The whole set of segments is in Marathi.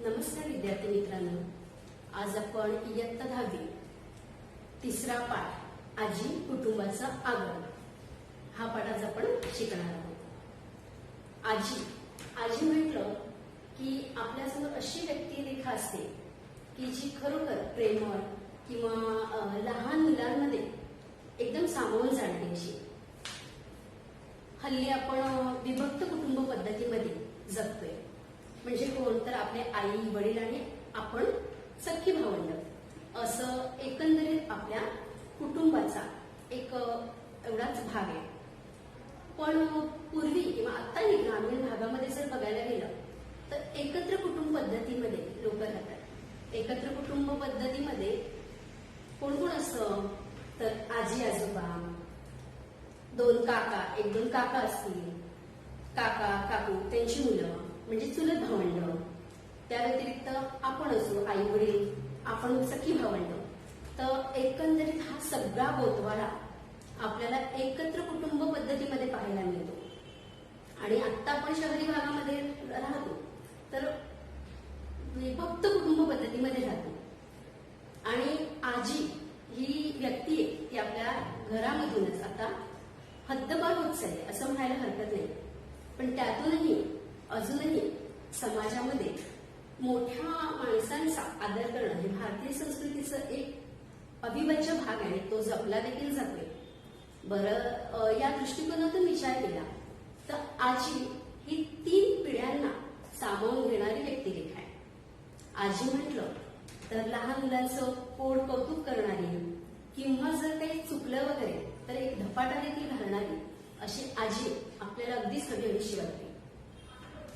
नमस्कार विद्यार्थी मित्रांनो, आज आपण इयत्ता 10वी तिसरा पाठ आजी कुटुंबाचं आगमन हा पाठ आज आपण शिकणार आहोत। आजी म्हटलं की आपल्यासमोर अशी व्यक्तिरेखा असते की जी खरोखर प्रेमळ किंवा लहान मुलांमध्ये एकदम सामावून जाणारी अशी। हल्ली आपण विभक्त कुटुंब पद्धतीमध्ये जगतोय, म्हणजे कोण तर आपले आई वडील आणि आपण सख्खी भावंड असं एकंदरीत आपल्या कुटुंबाचा एक एवढाच भाग आहे। पण पूर्वी किंवा आत्ताही ग्रामीण भागामध्ये जर बघायला गेलं तर एकत्र कुटुंब पद्धतीमध्ये लोक राहतात। एकत्र कुटुंब पद्धतीमध्ये कोण कोण असतं तर आजी आजोबा, एक दोन काका असतील, काका काकू त्यांची मुलं म्हणजे चुलत भावंड, त्या व्यतिरिक्त आपण असो आई वडील, आपण सख्खी भावंड। तर एकंदरीत हा सगळा बोधवारा आपल्याला एकत्र कुटुंब पद्धतीमध्ये पाहायला मिळतो। आणि आता आपण शहरी भागामध्ये राहतो तर विभक्त कुटुंब पद्धतीमध्ये राहतो। आणि आजी ही व्यक्ती आहे ती आपल्या घरामधूनच आता हद्दपार होत चालली असं म्हणायला हरकत नाही। पण त्यातूनही अजूनही समाजामध्ये मोठ्या माणसांचा आदर करणं हे भारतीय संस्कृतीचं एक अविभाज्य भाग आहे, तो जपला देखील जातोय। बरं, या दृष्टिकोनातून विचार केला तर आजी ही 3 पिढ्यांना सामावून घेणारी व्यक्तिरेखा आहे। आजी म्हटलं तर लहान मुलांचं कोड कौतुक करणारी किंवा जर काही चुकलं वगैरे तर एक धपाटा देखील घालणारी अशी आजी आपल्याला अगदीच हवीशी वाटते।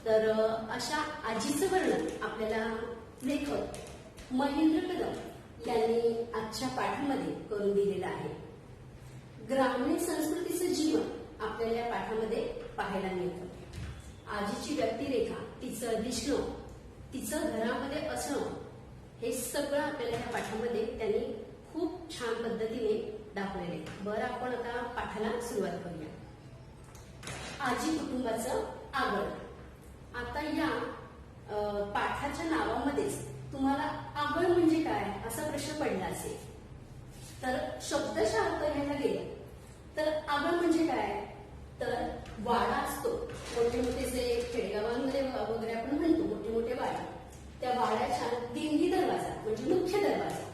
तर अशा आजीचं वर्णन आपल्याला लेखक महेंद्र कदम यांनी आजच्या पाठामध्ये करून दिलेलं आहे। ग्रामीण संस्कृतीचं जीवन आपल्याला या पाठामध्ये पाहायला मिळतं। आजीची व्यक्तिरेखा, तिचं दिसणं, तिचं घरामध्ये असणं हे सगळं आपल्याला या पाठामध्ये त्यांनी खूप छान पद्धतीने दाखवलेले। बरं, आपण आता पाठाला सुरुवात करूया। आजी कुटुंबाचं आगमन। आता या पाठाच्या नावामध्येच तुम्हाला आगमन म्हणजे काय असा प्रश्न पडला असेल, तर शब्दशः अर्थ घ्यायला गेलं तर आगमन म्हणजे काय तर वाडा असतो, मोठे मोठे जे खेडेगावांमध्ये वगैरे आपण म्हणतो मोठे मोठे वाडे, त्या वाड्याच्या दिंडी दरवाजा म्हणजे मुख्य दरवाजा,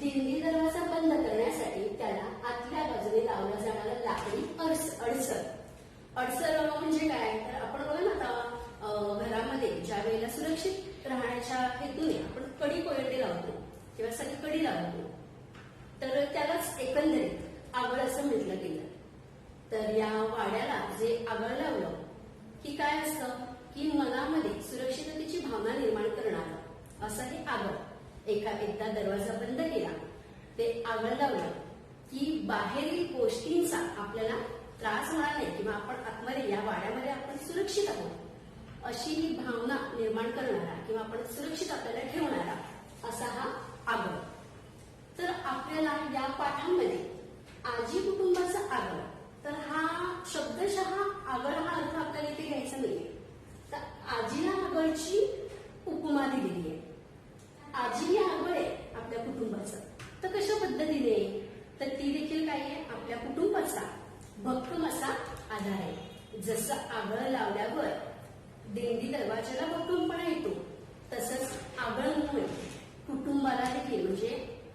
दिंडी दरवाजा बंद करण्यासाठी त्याला आतल्या बाजूने लावला जाणारा लाकडी अडसर म्हणजे काय तर आपण बघा ना आता घरामध्ये ज्या वेळेला सुरक्षित राहण्याच्या हेतूने आपण कडी कोयंडे लावतो किंवा सगळी कडी लावतो, तर त्यालाच एकंदरीत आगळ असं म्हटलं गेलं। तर या वाड्याला जे आगळ लावलं की काय असतं की मनामध्ये सुरक्षिततेची भावना निर्माण करणारं असं हे आगळ। एकदा दरवाजा बंद केला ते आगळ लावलं की बाहेरील गोष्टींचा आपल्याला त्रास होणार नाही किंवा आपण आतमध्ये या वाड्यामध्ये आपण सुरक्षित आहोत अशी भावना निर्माण करणारा किंवा आपण सुरक्षित आपल्याला ठेवणारा असा हा आगळ। तर आपल्याला या पाठामध्ये आजी कुटुंबाचं आगळ, तर हा शब्दशः आगळ हा अर्थ आपल्याला इथे घ्यायचा नाहीये। तर आजीला आगळची उपमा दिलेली आहे। आजी ही आगळ आहे आपल्या कुटुंबाचं, तर कशा पद्धतीने तर ती देखील काय आहे आपल्या कुटुंबाचा भक्कम असा आधार आहे। जसं आगळ लावल्यावर दिंडी दरवाजाला भक्कमपणा येतो, तसंच आगळमुळे कुटुंबाला देखील म्हणजे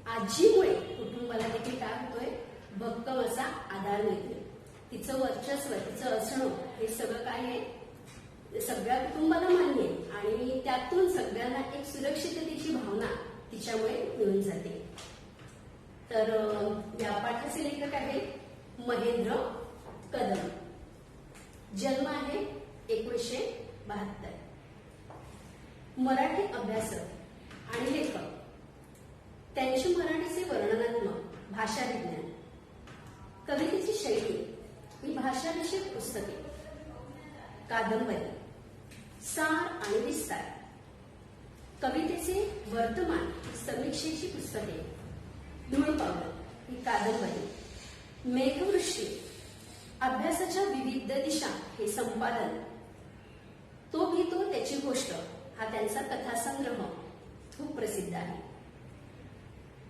आजीमुळे कुटुंबाला देखील काय होतोय भक्कम असा आधार मिळतोय। तिचं वर्चस्व, तिचं असणं हे सगळं काय आहे सगळ्या कुटुंबाला मान्य आहे आणि त्यातून सगळ्यांना एक सुरक्षिततेची भावना तिच्यामुळे मिळून जाते। तर या पाठाचे लेखक आहे महेंद्र कदम। जन्म आहे 1972। मराठी अभ्यासक आणि लेखक। त्यांचे मराठीचे वर्णनात्मक भाषा विज्ञान, कवितेची शैली ही भाषाविषयक पुस्तके, कादंबरी, सार आणि विस्तार, कवितेचे वर्तमान समीक्षेची पुस्तके, धूळपावलं ही कादंबरी, मेघवृष्टी, अभ्यासाच्या विविध दिशा हे संपादन, तो भी तो त्याची गोष्ट हा त्यांचा कथासंग्रह खूप प्रसिद्ध आहे.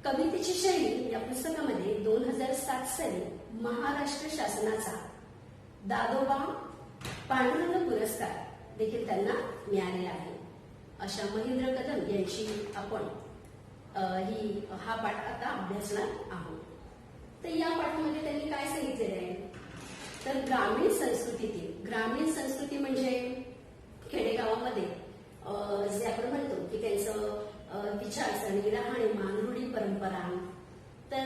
कवितेची शैली या पुस्तकामध्ये 2007 साली महाराष्ट्र शासनाचा दादोबा पांडुरंग पुरस्कार देखील त्यांना मिळालेला आहे. अशा महेंद्र कदम यांची आपण हा पाठ आता अभ्यासणार आहोत. तर या पाठामध्ये त्यांनी काय सांगितलेलं आहे, तर ग्रामीण संस्कृती म्हणजे खेडेगावामध्ये जे आपण म्हणतो की त्यांचं विचारसरणी, राहणीमान, रूढी परंपरा, तर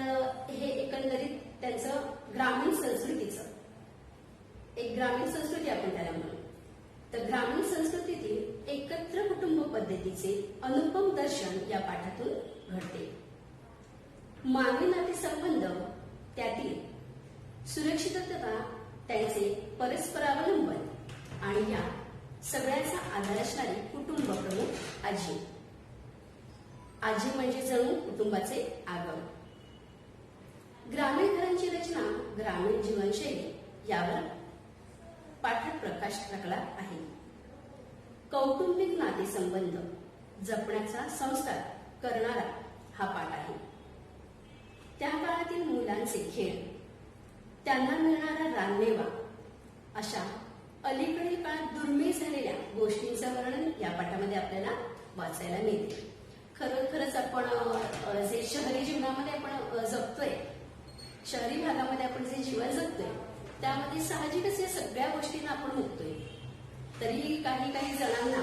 हे एकंदरीत त्यांचं ग्रामीण संस्कृती आपण त्याला म्हणू. तर ग्रामीण संस्कृतीतील एकत्र कुटुंब पद्धतीचे अनुपम दर्शन या पाठातून घडते. मानवी नातेसंबंध, त्यातील सुरक्षितता, त्यांचे परस्परावलंबन आणि या सगळ्याचा आधार असणारी कुटुंब प्रमुख आजी म्हणजे जणू कुटुंबाचे आगम. ग्रामीण घरांची रचना, ग्रामीण जीवनशैली यावर पाठात प्रकाश टाकला आहे. कौटुंबिक नातेसंबंध जपण्याचा संस्कार करणारा हा पाठ आहे. त्या काळातील मुलांचे खेळ, त्यांना मिळणारा रानमेवा, अशा अलीकडील काळात दुर्मिळ झालेल्या गोष्टींचं वर्णन या पाठामध्ये आपल्याला वाचायला मिळते. खरोखरच आपण जे शहरी जीवनामध्ये आपण जगतोय, शहरी भागामध्ये आपण जे जीवन जगतोय, त्यामध्ये साहजिकच या सगळ्या गोष्टींना आपण मुकतोय. तरी काही जणांना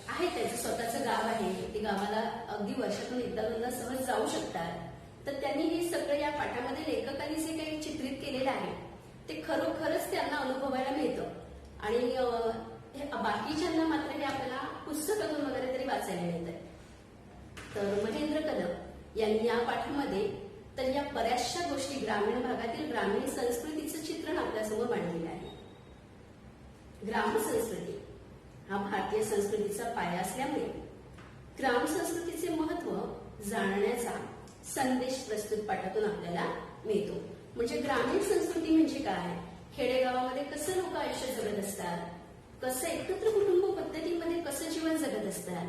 आहे त्याचं स्वतःचं गाव आहे, ते गावाला अगदी वर्षातून एकदा दोनदा सहज जाऊ शकतात. तर त्यांनी हे सगळं या पाठामध्ये लेखकांनी जे काही चित्रित केलेलं आहे ते खरोखरच त्यांना अनुभवायला मिळतं. आणि बाकीच्यांना मात्र हे आपल्याला पुस्तकातून वगैरे तरी वाचायला मिळतंय. तर महेंद्र कदम यांनी या पाठामध्ये तर या बऱ्याचशा गोष्टी ग्रामीण भागातील ग्रामीण संस्कृतीचं चित्रण आपल्यासमोर मांडलेलं आहे. ग्राम संस्कृती हा भारतीय संस्कृतीचा पाया असल्यामुळे ग्राम संस्कृतीचे महत्व जाणण्याचा संदेश प्रस्तुत पाठातून आपल्याला मिळतो. म्हणजे ग्रामीण संस्कृती म्हणजे काय, खेडेगावामध्ये कसं लोक आयुष्य जगत असतात, कसं एकत्र कुटुंब पद्धतीमध्ये कसं जीवन जगत असतात,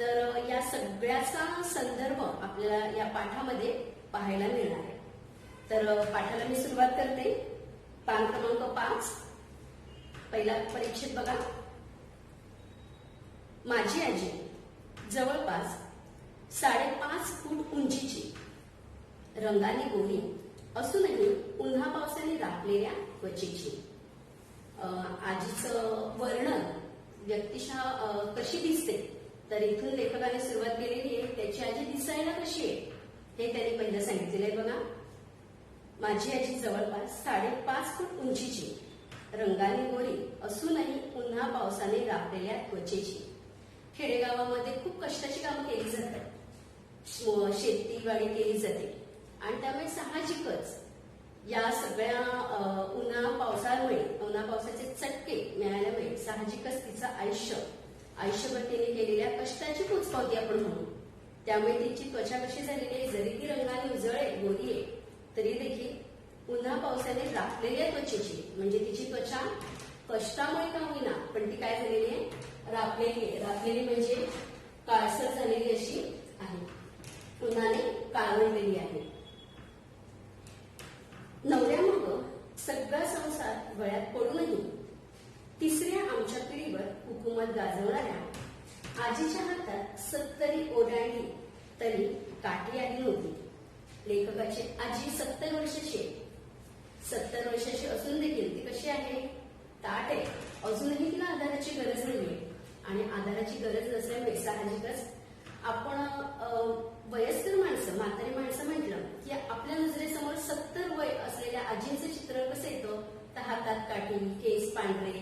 तर या सगळ्याचा संदर्भ आपल्याला या पाठामध्ये पाहायला मिळणार आहे. तर पाठाला मी सुरुवात करते. पान क्रमांक 5, पहिला परीक्षेत बघा. माझी आजी जवळपास 5.5 फूट उंचीची, रंगाने गोरी असूनही उन्हा पावसाने राखलेल्या त्वचेची. आजीचं वर्णन व्यक्तिशः कशी दिसते, तर इथून लेखकाने सुरुवात केलेली आहे. त्याची आजी दिसायला कशी आहे हे त्यांनी पहिलं सांगितलेलं आहे. बघा, माझी आजी जवळपास 5.5 फूट उंचीची, रंगाने गोरी असूनही उन्हा पावसाने राखलेल्या त्वचेची. खेडेगावामध्ये खूप कष्टाची कामं केली जातात, शेतीवाडी केली जाते आणि त्यामुळे साहजिकच या सगळ्या उन्हा पावसाचे चटके मिळाल्यामुळे साहजिकच तिचं आयुष्यभर तिने केलेल्या कष्टाची पोचपावती आपण म्हणू. त्यामुळे तिची त्वचा कशी झालेली आहे, जरी ती रंगाने उजळ आहे, गोरी आहे, तरी देखील उन्हा पावसाने राखलेल्या त्वचेची, म्हणजे तिची त्वचा कष्टामुळे का होईना पण ती काय झालेली आहे, राखलेली म्हणजे काळसर झालेली अशी आहे, उन्हाने काळवंडलेली आहे. नवऱ्यामग सगळा संसार गळ्यात पडूनही तिसऱ्या आमच्या पिढीवर हुकूमत गाजवणाऱ्या आजीच्या हातात 70 ओढाळली तरी काठी आली नव्हती. लेखकाची आजी 70 वर्षाची असून देखील ती कशी आहे, ताट आहे. अजूनही तिला आधाराची गरज नाहीये आणि आधाराची गरज नसल्यामुळे साहजिकच आपण वयस्कर माणसं, म्हातारी माणसं म्हटलं की आपल्या नजरेसमोर 70 वय असलेल्या आजींचं चित्र कसं येतं, तर हातात काठी, केस पांढरे,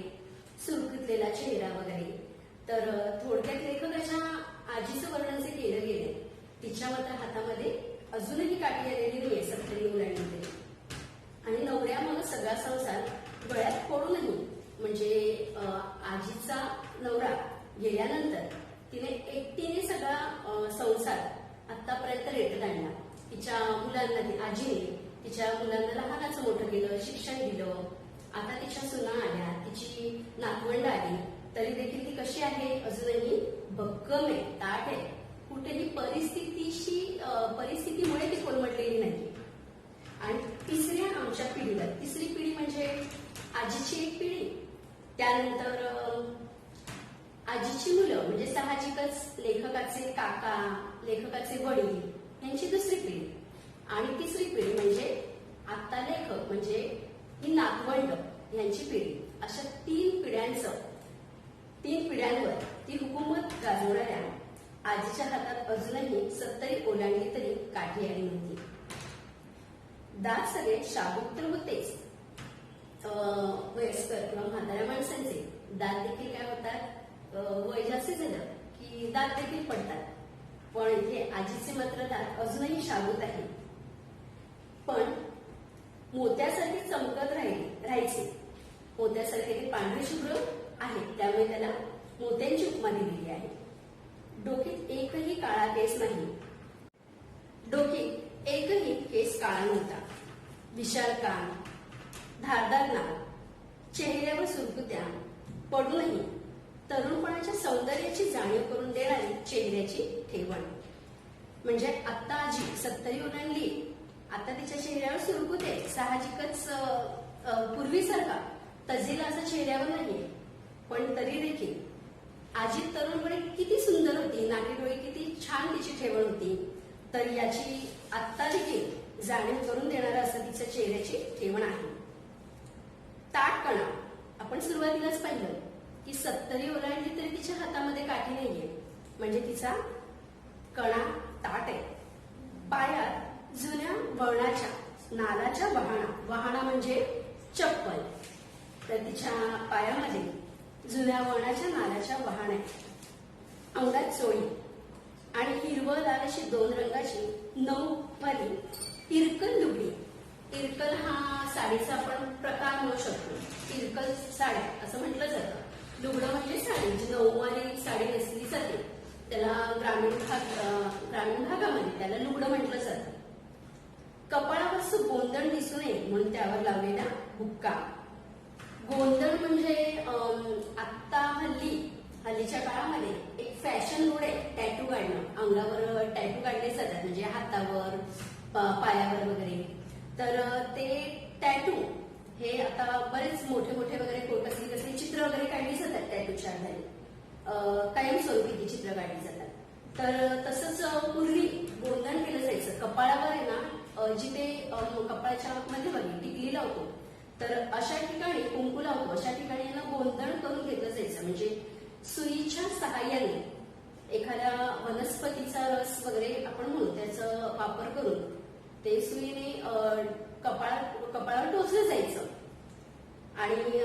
सुरकुतलेला चेहरा वगैरे. तर थोडक्यात लेखकाच्या आजीचं वर्णन जे केलं गेले, तिच्या मात्र हातामध्ये अजूनही काठी आलेली नाहीये 70 मुलांमध्ये. आणि नवऱ्यामुळे सगळा संसार गळ्यात पडूनही, म्हणजे आजीचा नवरा गेल्यानंतर तिने एकटीने सगळा संसार आतापर्यंत रेटत आणला. तिच्या मुलांना, आजीने तिच्या मुलांना लहानाचं मोठं केलं, शिक्षण दिलं. आता तिच्या सुना आल्या, तिची नातवंड आली तरी देखील ती कशी आहे, अजूनही भक्कम आहे, ताठ आहे. कुठेही परिस्थितीमुळे ती कोलमडलेली नाही. आणि तिसऱ्या आमच्या पिढीला, तिसरी पिढी म्हणजे आजीची एक पिढी, त्यानंतर आजीची मुलं म्हणजे साहजिकच लेखकाचे काका, लेखकाचे वडील यांची दुसरी पिढी, आणि तिसरी पिढी म्हणजे आता लेखक म्हणजे ही नातवंड यांची पिढी. अशा तीन पिढ्यांवर ती हुकूमत गाजवणाऱ्या आजीच्या हातात अजूनही 70 ओलांडली तरी काठी आली नव्हती. दात सगळे शाबूत तर होतेच, वयस्कर किंवा म्हाताऱ्या माणसांचे दात देखील काय होतात, वय जास्त झालं की दात देखील पडतात. पण इथे आजीचे मात्र दात अजूनही शाबूत आहे, पण मोत्यासारखे चमकत राहायचे. मोत्यासारखे ते पांढरे शुभ्र आहे, त्यामुळे त्याला मोत्यांची उपमा दिलेली आहे. डोकीत एकही काळा केस नाही, डोकीत एकही केस काळा नव्हता. विशाल कान, धारदार नाक, चेहऱ्यावर सुरकुत्या पडूनही तरुणपणाच्या सौंदर्याची जाणीव करून देणारी चेहऱ्याची ठेवण. म्हणजे आता आजी 70 ओलांडली, आता तिच्या चेहऱ्यावर सुरकुते, साहजिकच पूर्वीसारखा तजेला असा चेहऱ्यावर नाहीये, पण तरी देखील आजी तरुणपणे किती सुंदर होती, नाकी डोळे किती छान तिची ठेवण होती. तर याची आत्ता देखील जाणीव करून देणारं असं तिच्या चेहऱ्याची ठेवण आहे. ताठ कणा, आपण सुरुवातीलाच पाहिलं की 70 ओलांडली तरी तिच्या हातामध्ये काठी नाहीये, म्हणजे तिचा कणा ताठ आहे. पायात जुन्या वळणाच्या नालाच्या वहाणा म्हणजे चप्पल, तर तिच्या पायामध्ये जुन्या वळणाच्या नालाच्या वहाण आहे. अंगात चोळी आणि हिरवं-लाल अशी 2 रंगाची 9 वाली इरकल लुगडी. इरकल हा साडीचा आपण प्रकार म्हणू शकतो. इरकल साड्या असं म्हटलं जातं. लुगडं म्हणजे साडी, जी 9 वाली साडी नेसली जाते त्याला ग्रामीण भागामध्ये त्याला लुगडं म्हटलं जातं. कपाळावरचं गोंधण दिसू नये म्हणून त्यावर लावलेला बुक्का. गोंधण म्हणजे आत्ता हल्लीच्या काळामध्ये एक फॅशन मोड आहे टॅटू काढणं. अंगावर टॅटू काढले जातात, म्हणजे हातावर, पायावर वगैरे. तर ते टॅटू हे आता बरेच मोठे वगैरे कसली चित्र वगैरे काढली जातात टॅटूच्या आधारे, कायमस्वरूपी ती चित्र काढली जातात. तर तसंच पूर्वी गोंधण केलं जायचं. कपाळावर आहे ना, जिथे कपाळाच्या मध्यभागी टिकली लावतो, तर अशा ठिकाणी कुंकू लावतो, अशा ठिकाणी यांना गोंधण करून घेतलं जायचं. म्हणजे सुईच्या सहाय्याने एखाद्या वनस्पतीचा रस वगैरे आपण म्हणू त्याचा वापर करून ते सुईने कपाळावर टोचलं जायचं. आणि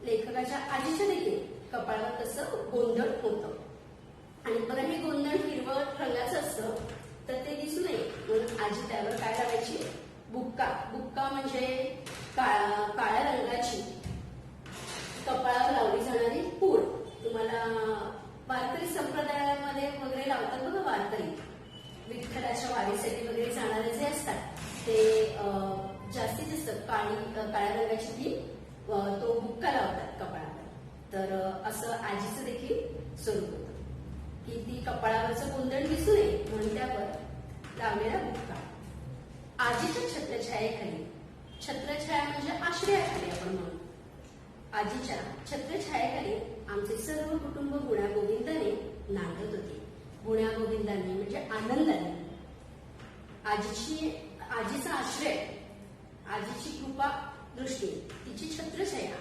लेखकाच्या आजीच्या देखील कपाळावर तसं गोंधळ होतं. आणि बघा, हे गोंधळ हिरवट रंगाचं असतं, तर ते दिसू नये म्हणून आजी त्यावर काय लावायची, बुक्का म्हणजे काळ्या रंगाची कपाळावर लावली जाणारी पूड. तुम्हाला वारकरी संप्रदायामध्ये वगैरे लावतात बघा, वारकरी विठ्ठलाच्या वारीसाठी वगैरे जाणारे जे असतात ते जास्तीत जास्त काळ्या रंगाची ती तो बुक्का लावतात कपाळावर. तर असं आजीचं देखील स्वरूप होतं की ती कपाळावरचं गोंधळ दिसू नये म्हणून त्यावर लावलेला बुक्का. आजीच्या छत्रछायेखाली, छत्रछाया म्हणजे आश्रयाखाली आपण म्हणू, आजीच्या छत्रछायेखाली आमचे सर्व कुटुंब गुण्यागोविंदाने नांदत होते. गुण्यागोविंदाने म्हणजे आनंदाने. आजीचा आश्रय, आजीची कृपा दृष्टी, तिची छत्रछाया,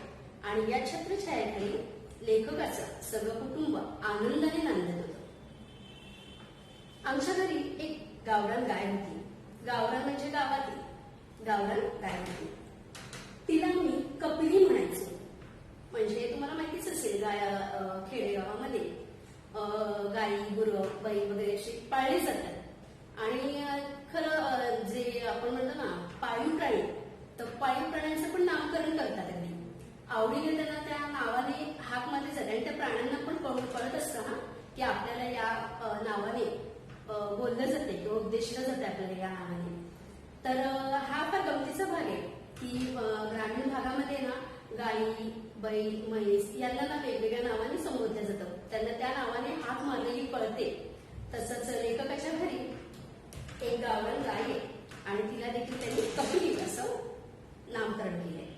आणि या छत्रछायेखाली लेखकाचं सर्व कुटुंब आनंदाने नांदत होतं. आमच्या घरी एक गावरान गाय होती. गावरान म्हणजे गावातील गावरान गाय होती. तिला मी कपिली म्हणायचो. म्हणजे तुम्हाला माहितीच असेल, खेडेगावामध्ये गाई, गुरं, बैल वगैरे असे पाळले जातात. आणि खरं जे आपण म्हणतो ना पाळीव प्राणी, तर पाळीव प्राण्यांचं पण नामकरण करतात. अगदी आवडीने त्यांना त्या नावाने हाक मारली जाते. आणि त्या प्राण्यांना पण कळत असतं की आपल्याला या नावाने बोललं जाते किंवा उद्देशलं जाते आपल्याला या नावाने. तर हा फार गमतीचा भाग आहे की ग्रामीण भागामध्ये ना गाई, बैल, म्हैस यांना ना वेगवेगळ्या नावाने संबोधलं जातं. त्यांना त्या नावाने हाक मारलेली कळते. तसंच लेखकाच्या घरी एक गावरान गाय आहे आणि तिला देखील त्यांनी कपिली असं नामकरण केलंय.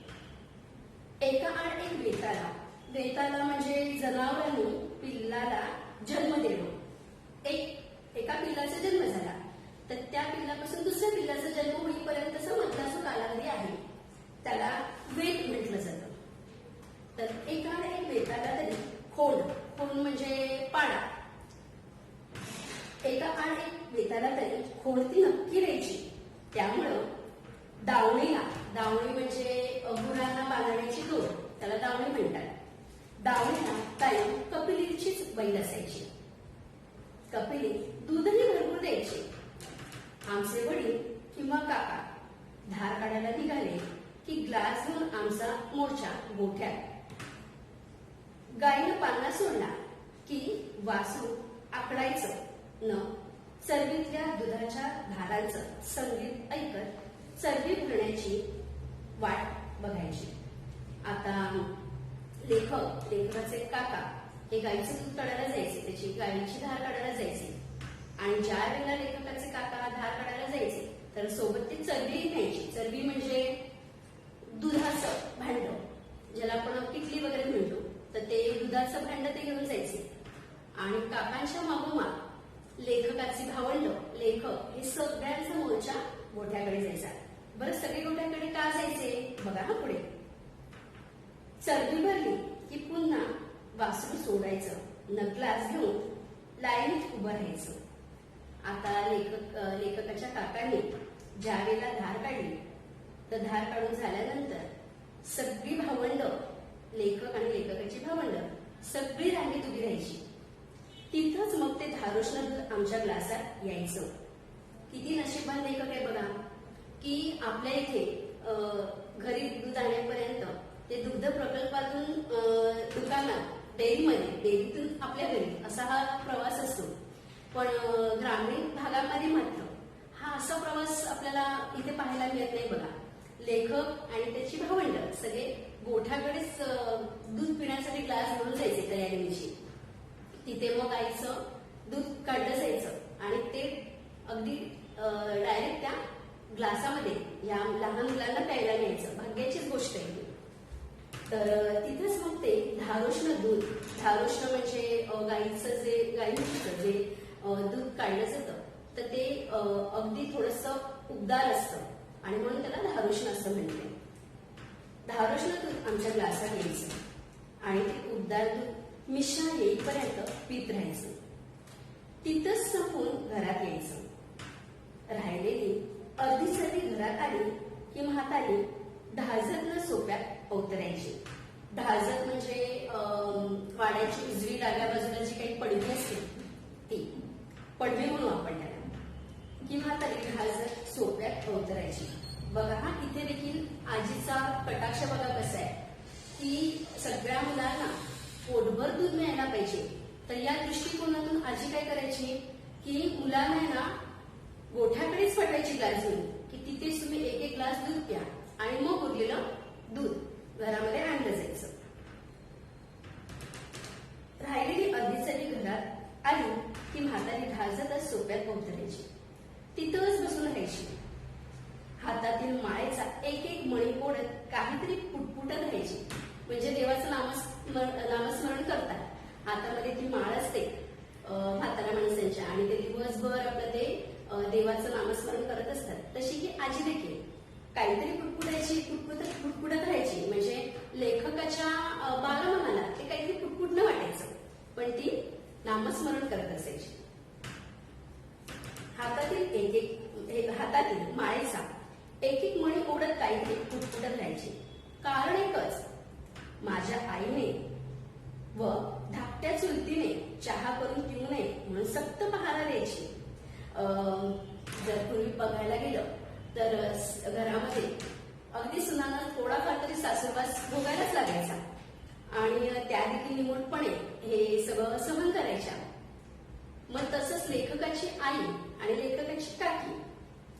एका आड एक वेताला. वेताला म्हणजे जनावरांनी पिल्लाला जन्म देणं. एका पिल्लाचा जन्म झाला तर त्या पिल्लापासून दुसऱ्या पिल्लाचा जन्म होईपर्यंतचा मधला जो कालावधी आहे त्याला वेत म्हटलं जातं. तर एका आड एक वेताला तरी खोड. खोड म्हणजे पाडा. एका आड एक वेताला तरी खोड ती नक्की राहायची. त्यामुळं दावणीला, दावणी म्हणजे गुरांना बांधण्याची दोर, त्याला दावणी म्हणतात. दावणीला कायम कपिलीचीच बैल असायची. कपिली दूधही भरपूर द्यायची. आमचे वडील किंवा काका धार काढायला निघाले की ग्लास घेऊन आमचा मोर्चा गोठ्यात. गायीनं पाळणा सोडला की वासरू आकडायचं न चरबीतल्या दुधाच्या धारांचं संगीत ऐकत चरबी भरण्याची वाट बघायची. आता लेखकाचे काका हे गाईचं दूध काढायला जायचे, त्याची गाईची धार काढायला जायचे. आणि ज्या वेळेला लेखकाचे काका धार काढायला जायचे तर सोबत ती चरबी न्यायची. चरबी म्हणजे दुधाचं भांड, ज्याला आपण किटली वगैरे म्हणतो, तर ते दुधाचं भांड ते घेऊन जायचे. आणि काकांच्या मागोमाग लेखकाची भावंड, लेखक हे सगळ्यांचा मोर्चा गोठ्याकडे जायचा. बरं, सगळे गोठ्याकडे का जायचे बघा हा पुढे. चरबी भरली की पुन्हा वासरू सोडायचं न ग्लास घेऊन लाईनीत उभं राहायचं. आता लेखकाच्या काकांनी ज्या वेळेला धार काढली तर धार काढून झाल्यानंतर सगळी भावंड, लेखक आणि लेखकाची भावंड सगळी रांगेत उभी राहायची. तिथंच मग ते धारोष्ण दूध आमच्या ग्लासात यायचं. किती नशीबवान लेखक आहे बघा की आपल्या इथे घरी दूध आणण्यापर्यंत ते दुग्ध प्रकल्पातून दुकानात, डेअरीतून आपल्या घरी असा हा प्रवास असतो. पण ग्रामीण भागामध्ये मात्र हा असा प्रवास आपल्याला इथे पाहायला मिळत नाही बघा. लेखक आणि त्याची भावंड सगळे गोठ्याकडेच दूध पिण्यासाठी ग्लास घेऊन जायचे तयारीनिशी. तिथे मग गाईचं दूध काढलं जायचं आणि ते अगदी डायरेक्ट त्या ग्लासामध्ये या लहान मुलांना प्यायला न्यायचं. भाग्याचीच गोष्ट आहे. तर तिथेच मग ते धारोष्ण दूध, धारोष्ण म्हणजे गाईचं जे दूध काढलं जातं तर ते अगदी थोडस उबदार असतं आणि म्हणून त्याला धारोष्ण असं म्हणते. धारोष्ण दूध आमच्या ग्लासात यायचं आणि ते उबदार दूध मिश्रण येईपर्यंत पीत राहायचं. तिथंच संपून घरात यायचं. राहिलेली अर्धी सर्दी घरात आली की म्हातारी ढाजत सोप्यात अवतरायची. ढाजत म्हणजे वाड्याची उजवी डाव्या बाजूला जी काही पडवी असते ती पडवी म्हणून आपण त्याला, की म्हातारी ढाजत सोप्यात अवतरायची. बघा हा इथे देखील आजीचा कटाक्ष बघा कसा आहे की सगळ्या मुलांना पोटभर दूध मिळायला पाहिजे. तर या दृष्टिकोनातून आजी काय करायची की मुलांना ना गोठ्याकडेच पाठवायची ग्लास घेऊन की तिथेच तुम्ही एक एक ग्लास दूध प्या आणि मग उरलेलं दूध घरामध्ये आणलं जायचं. राहिलेली अर्धी सर्दी घरात आली की म्हातारी ढाजतच सोप्यात अवतरायची. तिथंच बसून राहायची. हातातील माळेचा एक एक मणी ओढत काहीतरी पुटपुटत राहायची. म्हणजे देवाचं नामस्मरण करतात. हातामध्ये ती माळ असते म्हाताऱ्या माणसांच्या आणि ते दिवसभर आपलं ते देवाचं नामस्मरण करत असतात. तशी ही आजी देखील काहीतरी पुटपुटत राहायची. म्हणजे लेखकाच्या बालमनाला ते काहीतरी पुटपुटणं वाटायचं पण ती नामस्मरण करत असायची. हातातील माळेचा एक एक मणी ओढत काहीतरी पुटपुटत राहायची. कारण एकच, माझ्या आईने व धाकट्या चुलतीने चहा करून पिऊ नये म्हणून सक्त पहारा द्यायची. जर पूर्वी बघायला गेलं तर घरामध्ये अगदी सुनांना थोडाफार तरी सासूरवास भोगायलाच लागायचा आणि त्या देखील निमूटपणे हे सगळं सहन करायच्या. मग तसंच लेखकाची आई आणि लेखकाची काकी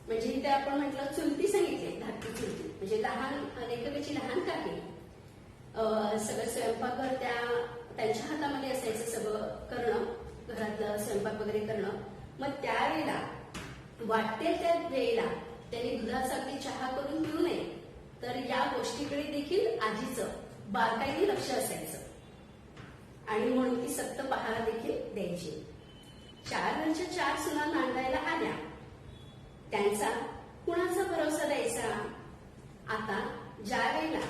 म्हणजे इथे आपण म्हटलं चुलती सांगितले, धाकटी चुलती म्हणजे लहान लेखकाची लहान काकी सगळं स्वयंपाकघर त्यांच्या हातामध्ये असायचं, सगळं करणं, घरातलं स्वयंपाक वगैरे करणं. मग त्यावेळेला वाटेल त्या वेळेला त्यांनी दुधाचा अगदी चहा करून पिऊ नये, तर या गोष्टीकडे देखील आजीचं बारकाईने लक्ष असायचं आणि म्हणून ती सक्त पहारा देखील द्यायची. 4 घरच्या 4 सुना नांदायला आल्या, त्यांचा कुणाचा भरोसा द्यायचा. आता ज्या वेळेला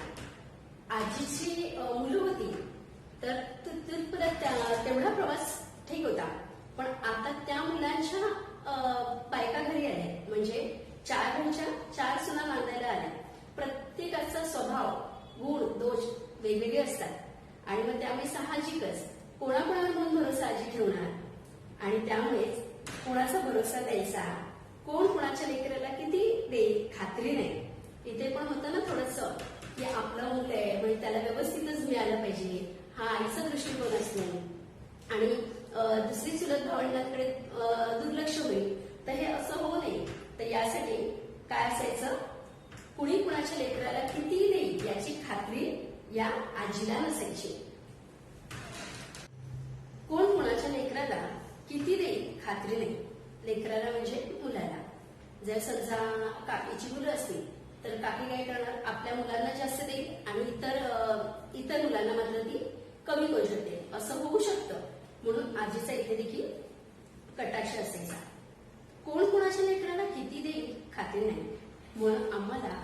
आजीची मुलं होती तर तिथपर्यंत तेवढा प्रवास ठीक होता, पण आता त्या मुलांच्या बायका घरी आल्या, म्हणजे 4 घरच्या 4 सुना नांदायला आल्या. प्रत्येकाचा स्वभाव, गुण, दोष वेगवेगळे असतात आणि मग त्यामुळे साहजिकच कोणाकोणाला म्हणून भरोसा आजी ठेवणार आणि त्यामुळेच कोणाचा भरोसा द्यायचा, कोण कोणाच्या लेकराला किती देईल खात्री नाही. इथे पण होतं ना थोडंसं की आपलं मुलं आहे म्हणजे त्याला व्यवस्थितच मिळालं पाहिजे, हा आईचा दृष्टिकोन असतो आणि दुसरी चुलत भावंडांकडे दुर्लक्ष होईल, तर हे असं होऊ नये. तर यासाठी काय असायचं, कुणी कुणाच्या लेकराला किती देईल याची खात्री या आजीला नसायची. कोण कुणाच्या लेकराला किती देईल खात्री नाही. लेकराला म्हणजे मुलाला. जर समजा काकीची मुलं असतील तर काकी काय करणार, आपल्या मुलांना जास्त देईल आणि इतर मुलांना मात्र ती कमी करू शकते, असं होऊ शकतं. म्हणून आजीचा इथे देखील कटाक्ष असायचा. कोण कुणाच्या लेकराला किती देईल खात्री नाही, म्हणून आम्हाला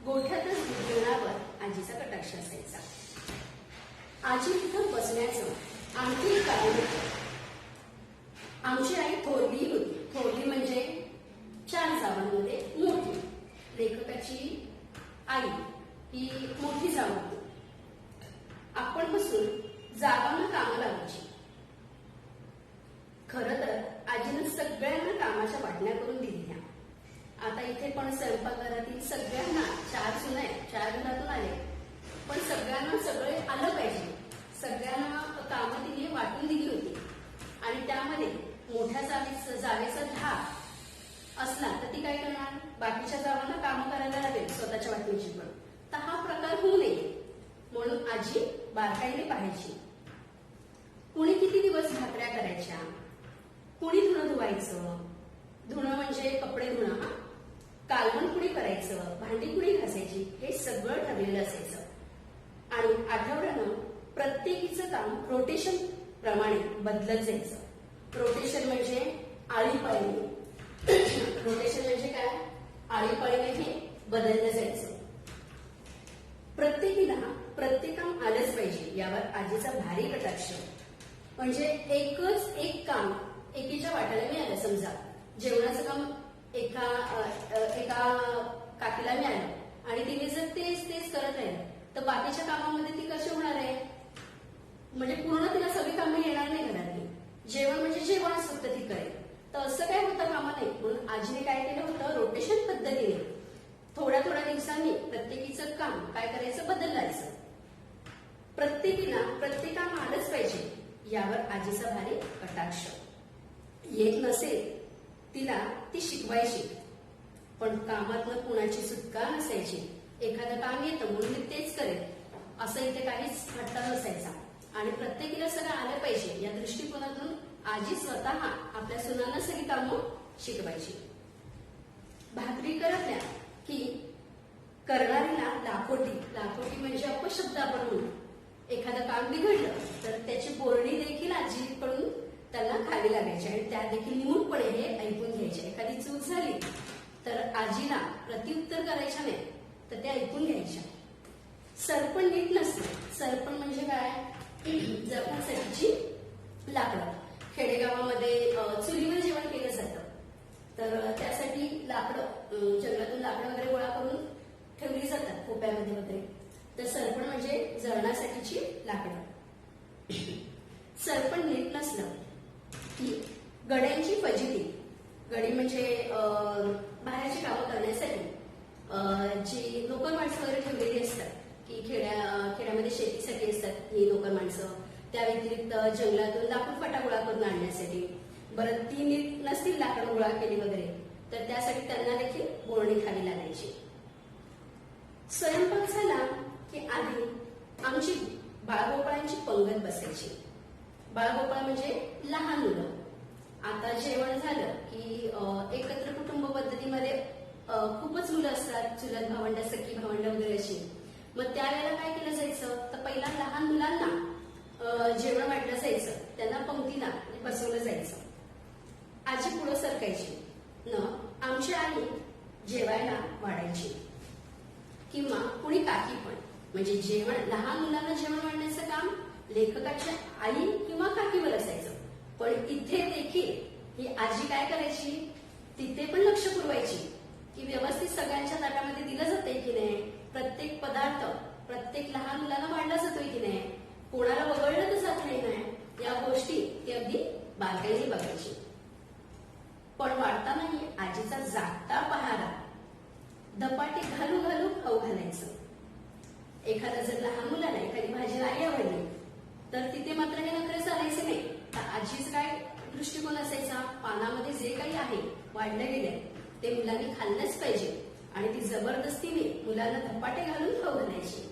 गोठ्यातच जेवणावर आजीचा कटाक्ष असायचा. आजी तिथं बसण्याचं आणखी एक कारण होतं. आमची आई थोरली होती. थोरली म्हणजे 4 जावांमध्ये मोठी. लेखकाची आई ही मोठी जाव होती. आपण बसून जावांना कामं लावायची. खरं तर आजीनं सगळ्यांना कामाच्या वाटण्या करून दिल्या. आता इथे पण स्वयंपाकघरातील सगळ्यांना 4 सुना आहेत, 4 घरातून आले, पण सगळ्यांना सगळे आलं पाहिजे. सगळ्यांना कामं तिने वाटून दिली होती आणि त्यामध्ये मोठ्या जावेचा धाक असला तर ती काय करणार, बाकीच्या जावांना कामं करायला लागेल स्वतःच्या वाटणीची पण. तर हा प्रकार होऊ नये म्हणून आजी बारकाईने पाहायची. कुणी किती दिवस भाकऱ्या करायच्या, कुणी धुणं धुवायचं, धुणं म्हणजे कपडे धुणं, कालवण कुणी करायचं, भांडी कुणी घासायची, हे सगळं ठरलेलं असायचं. आणि आठवड्यानं प्रत्येकीचं काम रोटेशन प्रमाणे बदलत जायचं. रोटेशन म्हणजे आळीपाळीने. रोटेशन म्हणजे काय, आळीपाळीने हे बदललं जायचं. प्रत्येकीला प्रत्येक काम आलंच पाहिजे यावर आजीचा भारी कटाक्ष. म्हणजे एकच एक काम एकीच्या वाट्याला मिळालं. समजा जेवणाचं काम एका काकीला मिळालं आणि तिने जर तेच करत राहिलं तर बाकीच्या कामामध्ये ती कशी होणार आहे, म्हणजे पूर्ण तिला सगळी कामं येणार नाही घरातली. जेवण म्हणजे जेवणच फक्त ती करेल, तर असं काय होतं कामा नाही. म्हणून आजीने काय केलं होतं, रोटेशन पद्धतीने थोड्या दिवसांनी प्रत्येकीचं काम काय करायचं, बदलायचं. प्रत्येकीला प्रत्येक काम आलंच पाहिजे यावर आजीचा भारी कटाक्ष. येत नसेल तिला ती शिकवायची, पण कामातनं कुणाची सुटका नसायची. एखादं काम येतं म्हणून मी तेच करेल असं इथे काहीच हट्ट नसायचा आणि प्रत्येकीला सगळं आलं पाहिजे या दृष्टिकोनातून आजी स्वतः आपल्या सुनांना सगळी कामं शिकवायची. भाकरी करतल्या की करणारीला लाखोटी म्हणजे अपशब्द आपण म्हणू. एखादं काम बिघडलं तर त्याची बोरणी देखील आजीकडून त्यांना खावी लागायची आणि त्या देखील निमूटपणे हे ऐकून घ्यायचे. एखादी चूक झाली तर आजीला प्रत्युत्तर करायच्या नाही, तर त्या ऐकून घ्यायच्या. सरपण नीट नसते. सरपण म्हणजे काय, जपण्यासाठीची लाकडं. खेडेगावामध्ये चुलीवर जेवण केलं जातं, तर त्यासाठी लाकडं जंगलातून लाकडं वगैरे गोळा करून ठेवली जातात खोप्यामध्ये वगैरे. तर सरपण म्हणजे जळणासाठीची लाकडं. सरपण नीट नसलं की गड्यांची फजिती. गडी म्हणजे बाहेरची कामं करण्यासाठी जी नोकर माणसं वगैरे ठेवलेली असतात, की खेड्यामध्ये शेतीसाठी असतात ही नोकर माणसं. त्या व्यतिरिक्त जंगलातून लाकूड फाटा गोळा करून आणण्यासाठी. बरं ती नीट नसतील लाकडं गोळा केली वगैरे तर त्यासाठी त्यांना देखील बोरणी खावी लागायची. स्वयंपाक झाला की आधी आमची बाळगोपाळांची पंगत बसायची. बाळगोपाळ म्हणजे लहान मुलं. आता जेवण झालं की एकत्र कुटुंब पद्धतीमध्ये खूपच मुलं असतात, चुलत भावंड, सखी भावंड वगैरे अशी. मग त्यावेळेला काय केलं जायचं, तर पहिला लहान मुलांना जेवण वाढलं जायचं, त्यांना पंक्तीला बसवलं जायचं. आजी पुढं सरकायची न आमची आई जेवायला वाढायची किंवा कुणी काकी पण. म्हणजे जेवण लहान मुलांना जेवण वाढण्याचं काम लेखकाच्या आई किंवा काकीवर असायचं. पण इथे देखील ही आजी काय करायची, तिथे पण लक्ष पुरवायची की व्यवस्थित सगळ्यांच्या ताटामध्ये दिलं जातंय की नाही, प्रत्येक पदार्थ प्रत्येक लहान मुलांना वाढला जातोय की नाही, कोणाला वगळलं तर जात नाही, या गोष्टी ती अगदी बारकाईने बघायची. पण वाढतानाही आजीचा जागता पहारा धपाटे घालू घालू खाऊ घालायचं. एखादा जर लहान मुलाला एखादी भाजी नाही आवडली तर तिथे मात्र हे नखरे चालायचे नाही. तर आजीचा काय दृष्टिकोन असायचा, पानामध्ये जे काही आहे वाढलं गेलंय ते मुलांनी खाल्लंच पाहिजे आणि ती जबरदस्तीने मुलांना धपाटे घालून खाऊ घालायची.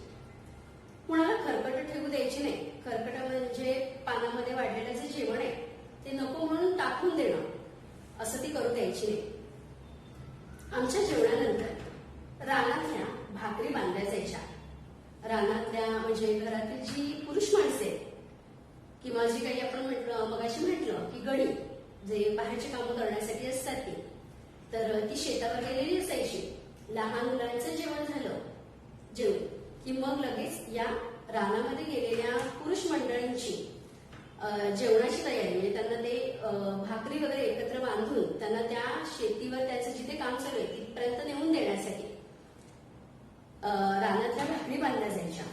कुणाला खरकट ठेवू द्यायची नाही. खरकट म्हणजे पानामध्ये वाढलेलं जे जेवण आहे ते नको म्हणून टाकून देणं, असं ती करू द्यायची नाही. आमच्या जेवणानंतर रानातल्या भाकरी बांधल्या जायच्या. रानातल्या म्हणजे घरातील जी पुरुष माणसे किंवा जी काही आपण मगाशी म्हटलं की गडी, जे बाहेरची कामं करण्यासाठी असतात ती, तर ती शेतावर गेलेली असायची. लहान मुलांचं जेवण झालं जेवण की मग लगेच या रानामध्ये गेलेल्या पुरुष मंडळींची जेवणाची तयारी, म्हणजे त्यांना ते भाकरी वगैरे एकत्र बांधून त्यांना त्या शेतीवर त्याचं जिथे काम चालू आहे तिथपर्यंत नेऊन देण्यासाठी रानातल्या भाकरी बांधल्या जायच्या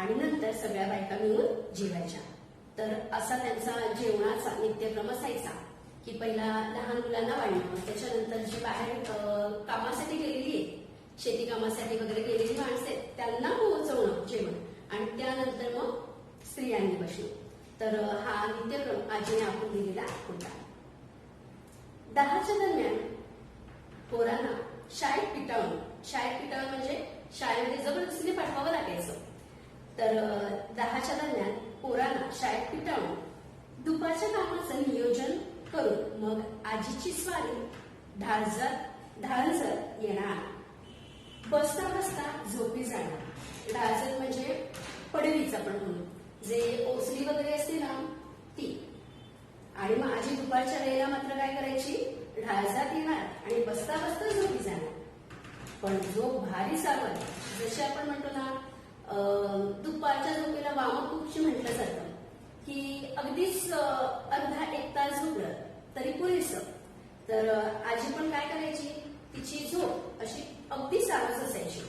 आणि नंतर सगळ्या बायका मिळून जेवायच्या. तर असा त्यांचा जेवणाचा नित्यक्रम असायचा की पहिला लहान मुलांना वाढणं, त्याच्यानंतर जी बाहेर कामासाठी गेलेली आहे, शेती कामासाठी वगैरे गेलेली माणसं आहेत त्यांना पोहोचवणं जेवण आणि त्यानंतर मग स्त्रियांनी बसणं. तर हा नित्यक्रम आजीने आपण दिलेला होता. 10च्या दरम्यान पोरांना शाळेत पिटाळून म्हणजे शाळेमध्ये जबरदस्तीने पाठवावं लागायचं. तर 10च्या दरम्यान पोरांना शाळेत पिटाळून दुपारच्या कामाचं नियोजन करून मग आजीची स्वारी ढाळजत येणार. बसता बसता झोपी जाणार. ढाळजत म्हणजे पडवीच आपण म्हणून, जे ओसरी वगैरे असते ना ती. आणि मग आजी दुपारच्या वेळेला मात्र काय करायची, ढाळजात येणार आणि बसता बसता झोपी जाणार. पण झोप भारी सावध, जसे आपण म्हणतो ना दुपारच्या झोपेला वामकुक्षी म्हटलं जातं की अगदीच अर्धा एक तास झोपलं तरी पुरेसं. तर आजी पण काय करायची, तिची झोप अशी अगदी सावध असायची.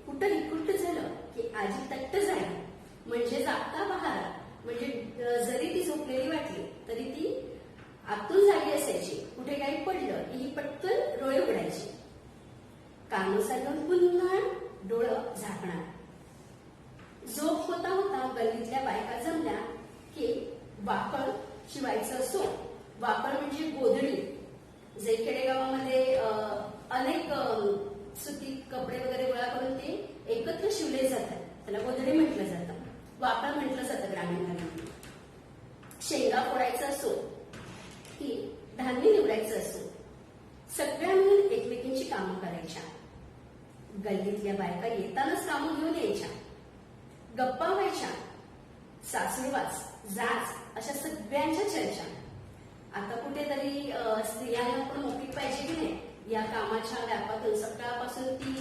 कुठंही कुठं झालं की आजी तट्ट झाली म्हणजे जागता पहारा, म्हणजे जरी ती झोपलेली वाटली तरी ती आतून जागी असायची. कुठे काही पडलं की ही पटकन डोळे उघडायची. कानं साधून पुन्हा डोळं झाकणार. झोप होता होता गल्लीतल्या बायका जमल्या की वाकळ शिवायचं असो. वाकळ म्हणजे गोधडी, जे खेडेगावामध्ये अनेक सुती कपडे वगैरे गोळा करून ते एकत्र शिवले जातात, त्याला गोधडी म्हटलं जातं, वाकळ म्हटलं जातं ग्रामीण भागात. शेंगा फोडायचा असो की धान्य निवडायचं असो, सगळ्या मिळून एकमेकींची कामं करायच्या. गल्लीतल्या बायका येतानाच कामं घेऊन यायच्या, गप्पा व्हायच्या, सासूरवास जाच अशा सगळ्यांच्या चर्चा. आता कुठेतरी स्त्रियांना पण मोकळीक पाहिजे की नाही या कामाच्या व्यापातून. सकाळपासून ती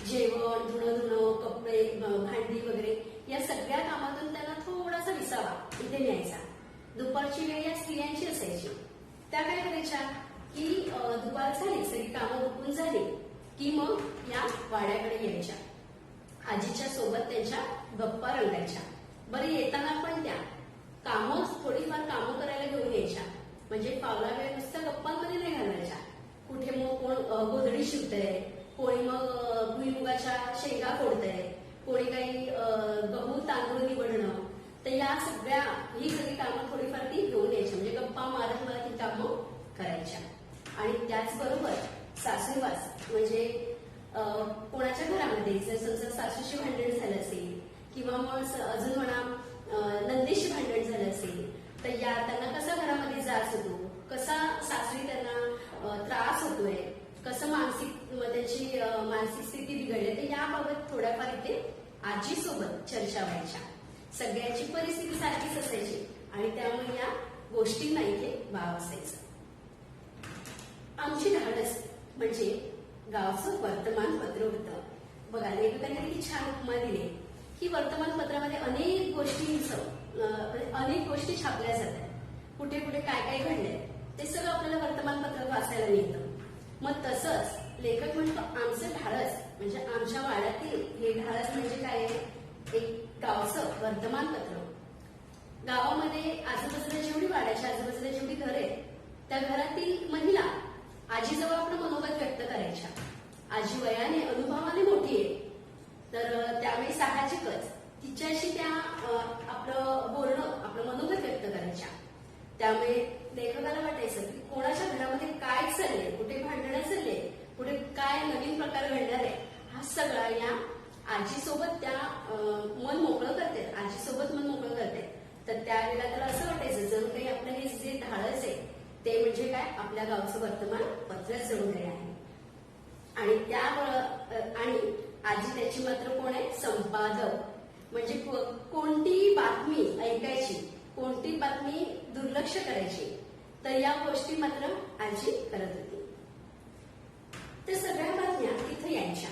जेवण, धुणं, कपडे, भांडी वगैरे या सगळ्या कामातून त्यांना थोडासा विसावा इथे न्यायचा. दुपारची वेळ या स्त्रियांची असायची. त्या काय करायच्या की दुपार झाली, सगळी कामं उरकून झाली की मग या वाड्याकडे यायच्या. आजीच्या सोबत त्यांच्या गप्पा रंगायच्या. बरं, येताना पण त्या कामं थोडीफार कामं करायला घेऊन यायच्या. म्हणजे पावला वेळ नुसत्या गप्पांमध्ये नाही घालवायच्या. कुठे मग कोण गोधडी शिवतंय, कोणी मग भुईमुगाच्या शेंगा फोडतंय, कोणी काही गहू तांदूळ निवडणं. तर या सगळ्या ही सगळी कामं थोडीफार ती घेऊन यायची. म्हणजे गप्पा मारत मला ती कामं करायच्या. आणि त्याचबरोबर सासूरवास म्हणजे कोणाच्या घरामध्ये जर समजा सासूशी भांडण झालं असेल किंवा मग अजून म्हणा नंदेशी भांडण झालं असेल तर त्यांना कसा घरामध्ये जाच होतो, कसा सासरी त्यांना त्रास होतोय, कसं त्यांची मानसिक स्थिती बिघडली, तर याबाबत थोड्याफार इथे आजीसोबत चर्चा व्हायच्या. सगळ्यांची परिस्थिती सारखीच असायची आणि त्यामुळे या गोष्टींना इथे वाव असायचं. आमची धाडस म्हणजे गावचं वर्तमानपत्र होतं. बघा, लेखकांनी किती छान उपमा दिली की वर्तमानपत्रामध्ये अनेक गोष्टी छापल्या जातात. कुठे कुठे काय काय घडलंय ते सगळं आपल्याला वर्तमानपत्रात वाचायला मिळतं. मग तसंच लेखक म्हणतो आमचं धाडस म्हणजे आमच्या वाड्यातील हे धाडस म्हणजे काय, एक गावचं वर्तमानपत्र. गावामध्ये आजूबाजूला जेवढी वाड्याच्या आजूबाजूला जेवढी घर आहेत त्या घरातील महिला आजीजवळ आपलं मनोगत व्यक्त करायच्या. आजी वयाने अनुभवाने मोठी आहे तर त्यावेळी साहजिकच तिच्याशी त्या आपलं बोलणं आपलं मनोगत व्यक्त करायच्या. त्यामुळे लेखकाला वाटायचं की कोणाच्या घरामध्ये काय चाललंय, कुठे भांडणं चालले, कुठे काय नवीन प्रकार घडणार आहे, हा सगळा या आजीसोबत त्या मन मोकळं करते, आजीसोबत मन मोकळं करते. तर त्यावेळेला त्याला असं वाटायचं जणू काही आपलं हे जे धाडस आहे ते म्हणजे काय आपल्या गावचं वर्तमान पत्रच जणू काही आहे. आणि आजी त्याची मात्र कोण आहे, संपादक. म्हणजे कोणती बातमी ऐकायची, कोणती बातमी दुर्लक्ष करायची, तर या गोष्टी मात्र आजी करत होती. तर सगळ्या बातम्या तिथे यायच्या,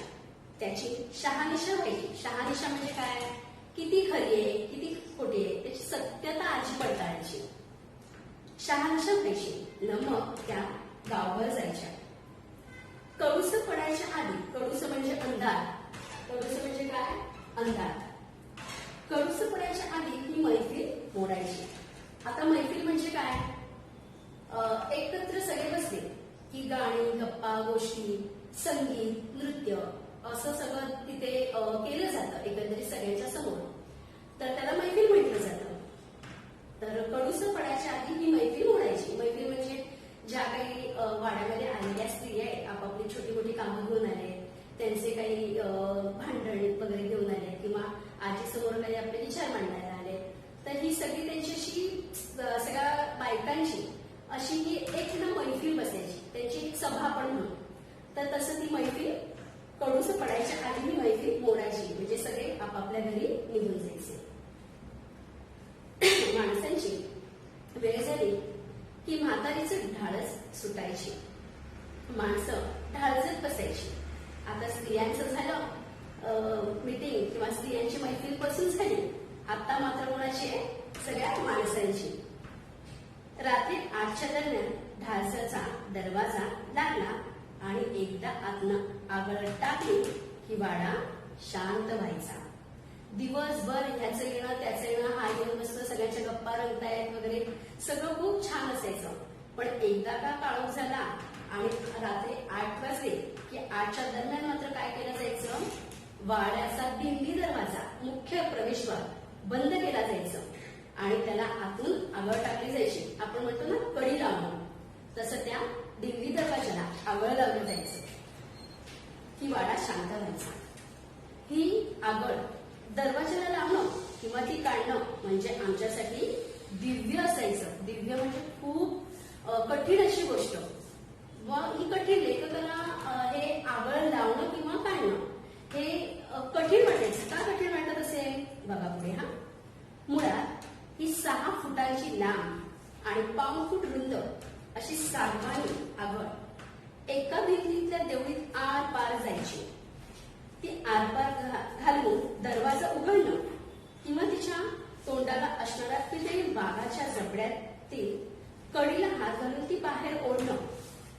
त्याची शहानिशा व्हायची. शहानिशा म्हणजे काय, किती खरी आहे किती खोटी आहे त्याची सत्यता आजी पडताळायची. शहानिशा व्हायची मग त्या गावभर जायच्या. कळूस पडायच्या आधी, कळूस म्हणजे अंधार, कळूस म्हणजे काय, अंधार. कळूस पडायच्या आधी ही मैफिल मोडायची. आता मैफिल म्हणजे काय, एकत्र सगळे बसले की गाणी गप्पा गोष्टी संगीत नृत्य असं सगळं तिथे केलं जातं एकंदरीत सगळ्यांच्या समोर, तर त्याला मैफिल म्हटलं जातं. तर कळूस पडायच्या आधी ही मैफिल मोडायची. मैफिल म्हणजे ज्या काही वाड्यामध्ये आलेल्या स्त्रिया आहेत आपापली छोटी मोठी कामं घेऊन आले, त्यांचे काही भांडण वगैरे घेऊन आले किंवा आजीसमोर काही आपले विचार मांडायला आले, तर ही सगळी त्यांच्याशी सगळ्या बायकांची अशी ही एक ना मैफिल बसायची, त्यांची एक सभा आपण म्हणू. तर तसं ती मैफिल कळूस पडायच्या आधी ही मैफिल मोडायची म्हणजे सगळे आपापल्या घरी निघून जायचे. माणसांची वेळ झाली की म्हातारीचं धाडस सुटायची, माणसं ढाळजत बसायची. आता स्त्रियांचं झालं मीटिंग किंवा स्त्रियांची मैफिल बसून झाली, आता मात्र कोणाची आहे, सगळ्या माणसांची. रात्री 8च्या दरम्यान ढाळसाचा दरवाजा लागला आणि एकदा आतनं आगळ टाकली की वाडा शांत व्हायचा. दिवसभर ह्याचं येणं त्याचं येणं, हा येऊन बसतो, सगळ्यांच्या गप्पा रंगतायत वगैरे सगळं खूप छान असायचं. पण एकदा का काळोख झाला आणि रात्री 8 वाजले की 8च्या दरम्यान मात्र काय केलं जायचं, वाड्याचा दिंडी दरवाजा मुख्य प्रवेशद्वार बंद केला जायचं आणि त्याला आतून आगळ टाकली जायची. आपण म्हणतो ना कडी लावणं, तसं त्या दिंडी दरवाजाला आगळ लावलं जायचं की वाडा शांत व्हायचा. ही आगळ दरवाजाला लावणं किंवा ती काढणं म्हणजे आमच्यासाठी दिव्य असायचं. दिव्य म्हणजे खूप कठीण अशी गोष्ट. मग ही कठीण लेखकाला हे आगळ लावणं किंवा काढणं हे कठीण वाटायचं. का कठीण वाटत असेल बघा पुढे. मुळात ही 6 फुटांची लांब आणि 5 फूट रुंद अशी सागवानी आगळ एका भिंतीतल्या देवळीत आर पार जायची. ती आरपार घालून दरवाजा उघडणं किंवा तिच्या तोंडाला असणाऱ्या किती वाघाच्या जबड्यातील कडीला हात घालून ती बाहेर ओढणं